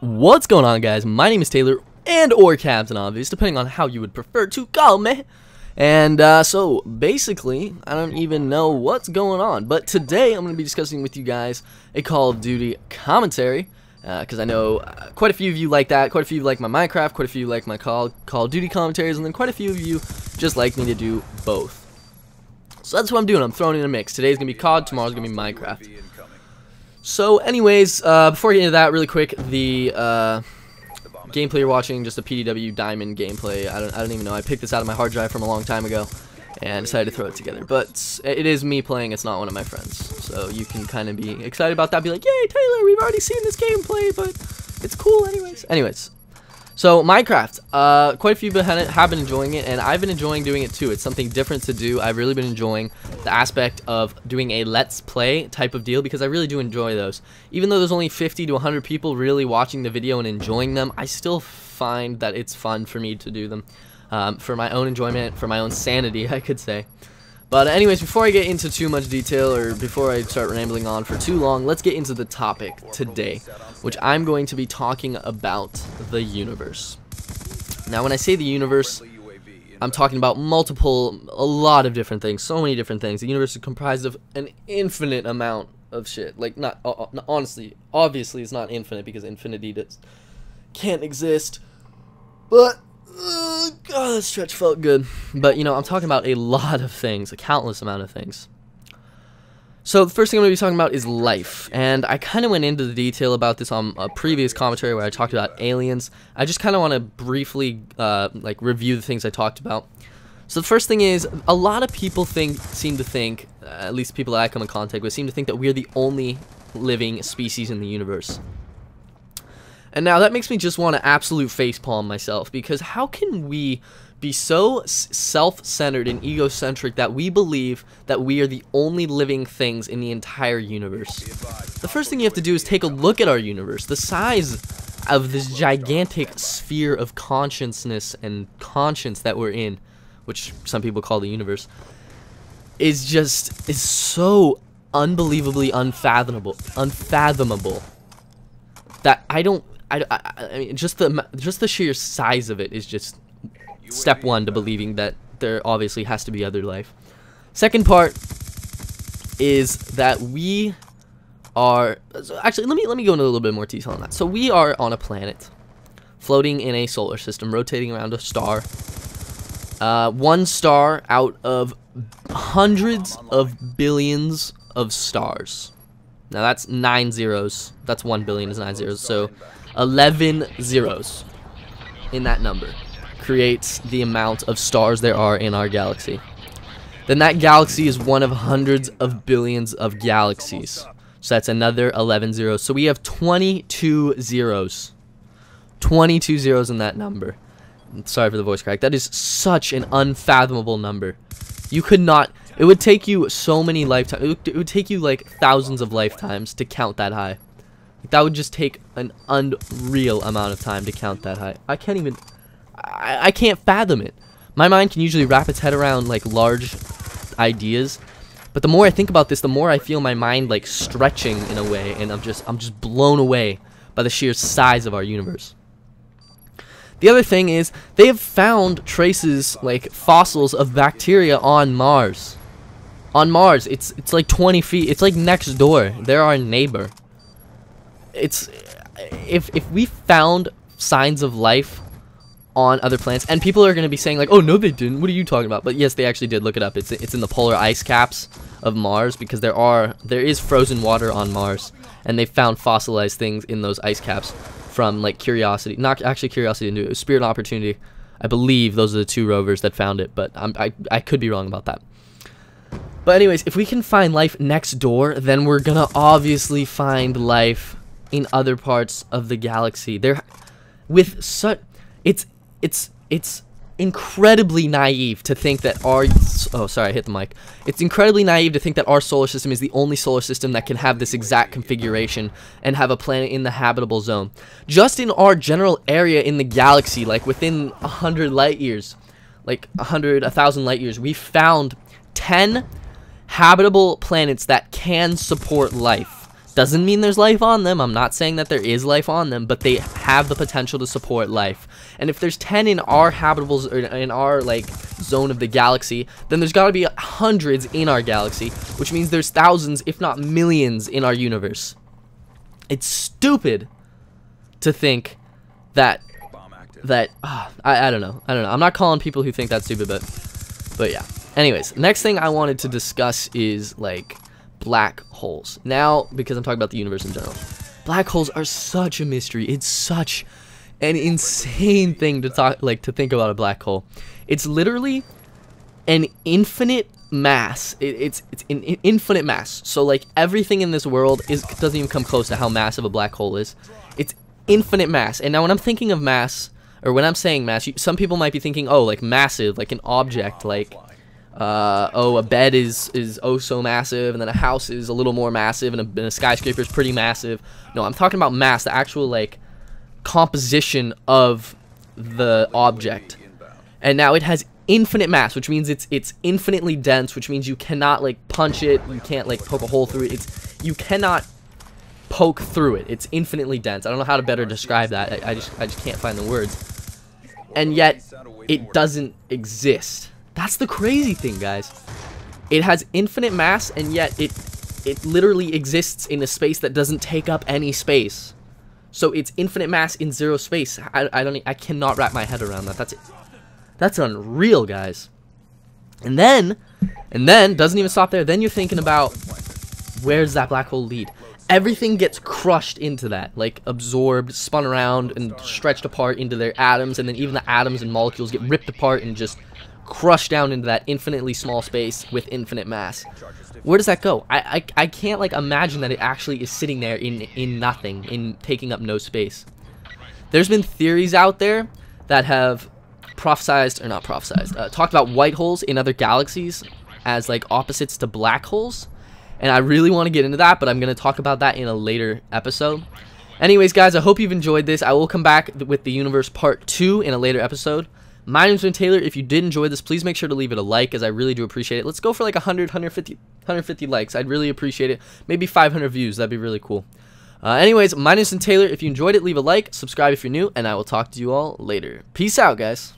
What's going on, guys? My name is Taylor, and or Captain Obvious, depending on how you would prefer to call me. And so basically, I don't even know what's going on, but today I'm going to be discussing with you guys a Call of Duty commentary, because I know quite a few of you like that, quite a few like my Minecraft, quite a few like my Call of Duty commentaries, and then quite a few of you just like me to do both. So that's what I'm doing. I'm throwing in a mix. Today's going to be COD, tomorrow's going to be Minecraft. So anyways, before I get into that, really quick, the gameplay you're watching, just a PDW Diamond gameplay. I don't even know. I picked this out of my hard drive from a long time ago and decided to throw it together. But it is me playing. It's not one of my friends. So you can kind of be excited about that. Be like, yay, Taylor, we've already seen this gameplay, but it's cool anyways. So Minecraft, quite a few have been enjoying it, and I've been enjoying doing it too. It's something different to do. I've really been enjoying the aspect of doing a let's play type of deal, because I really do enjoy those. Even though there's only 50 to 100 people really watching the video and enjoying them, I still find that it's fun for me to do them, for my own enjoyment, for my own sanity, I could say. But anyways, before I get into too much detail, or before I start rambling on for too long, let's get into the topic today, which I'm going to be talking about the universe. Now, when I say the universe, I'm talking about a lot of different things, so many different things. The universe is comprised of an infinite amount of shit. Like, honestly, obviously it's not infinite, because infinity can't exist, but God, that stretch felt good. But, you know, I'm talking about a lot of things, a countless amount of things. So the first thing I'm going to be talking about is life, and I kind of went into the detail about this on a previous commentary where I talked about aliens. I just kind of want to briefly like review the things I talked about. So the first thing is, a lot of people seem to think, at least people that I come in contact with, seem to think that we're the only living species in the universe. And now that makes me just want to absolute facepalm myself, because how can we be so self-centered and egocentric that we believe that we are the only living things in the entire universe? The first thing you have to do is take a look at our universe. The size of this gigantic sphere of consciousness and conscience that we're in, which some people call the universe, is so unbelievably unfathomable that I mean, just the sheer size of it is just step one to believing that there obviously has to be other life. Second part is that we are, actually let me go into a little bit more detail on that. So we are on a planet floating in a solar system, rotating around a star. One star out of hundreds of billions of stars. Now that's 9 zeros. That's 1 billion is 9 zeros. So 11 zeros in that number creates the amount of stars there are in our galaxy. Then that galaxy is one of hundreds of billions of galaxies. So that's another 11 zeros. So we have 22 zeros. 22 zeros in that number. Sorry for the voice crack. That is such an unfathomable number. You could not... It would take you so many lifetimes. It would take you like thousands of lifetimes to count that high. That would just take an unreal amount of time to count that high. I can't even... I can't fathom it. My mind can usually wrap its head around like large ideas, but the more I think about this, the more I feel my mind like stretching in a way, and I'm just blown away by the sheer size of our universe. The other thing is, they have found traces, like fossils of bacteria on Mars. On Mars, it's like 20 feet. It's like next door. They're our neighbor. It's if we found signs of life on other planets, and people are going to be saying like, oh no they didn't, what are you talking about? But yes, they actually did. Look it up. It's in the polar ice caps of Mars, because there is frozen water on Mars, and they found fossilized things in those ice caps from like Curiosity, not actually Curiosity, it was Spirit and Opportunity. I believe those are the two rovers that found it, but I could be wrong about that. But anyways, if we can find life next door, then we're gonna obviously find life in other parts of the galaxy. It's incredibly naive to think that It's incredibly naive to think that our solar system is the only solar system that can have this exact configuration and have a planet in the habitable zone. Just in our general area in the galaxy, like within 100 light years, like 1,000 light years, we found 10 habitable planets that can support life. Doesn't mean there's life on them. I'm not saying that there is life on them, but they have the potential to support life. And if there's 10 in our habitable, or in our like zone of the galaxy, then there's got to be hundreds in our galaxy, which means there's thousands, if not millions, in our universe. It's stupid to think that I don't know. I'm not calling people who think that's stupid, but yeah. Anyways, next thing I wanted to discuss is like black holes. Now, because I'm talking about the universe in general, black holes are such a mystery. It's such an insane thing to think about a black hole. It's literally an infinite mass. It's an infinite mass. So like everything in this world doesn't even come close to how massive a black hole is. It's infinite mass. And now when I'm thinking of mass, or when I'm saying mass, some people might be thinking, oh, like massive, like an object, like oh, a bed is oh so massive, and then a house is a little more massive, and a skyscraper is pretty massive. No, I'm talking about mass, the actual like composition of the object. And now it has infinite mass, which means it's infinitely dense, which means you cannot like punch it, you can't like poke a hole through it. You cannot poke through it. It's infinitely dense. I don't know how to better describe that. I just can't find the words. And yet it doesn't exist. That's the crazy thing, guys. It has infinite mass, and yet it literally exists in a space that doesn't take up any space. So it's infinite mass in zero space. I cannot wrap my head around that. That's unreal, guys. And then doesn't even stop there. Then you're thinking about, where does that black hole lead? Everything gets crushed into that, like absorbed, spun around, and stretched apart into their atoms, and then even the atoms and molecules get ripped apart and just crushed down into that infinitely small space with infinite mass. Where does that go? I can't like imagine that it actually is sitting there in nothing, in taking up no space. There's been theories out there that have talked about white holes in other galaxies as like opposites to black holes. And I really want to get into that, but I'm going to talk about that in a later episode. Anyways, guys, I hope you've enjoyed this. I will come back with the universe part 2 in a later episode. My name's been Taylor. If you did enjoy this, please make sure to leave it a like, as I really do appreciate it. Let's go for like 150 likes. I'd really appreciate it. Maybe 500 views. That'd be really cool. Anyways, my name's been Taylor. If you enjoyed it, leave a like, subscribe if you're new, and I will talk to you all later. Peace out, guys.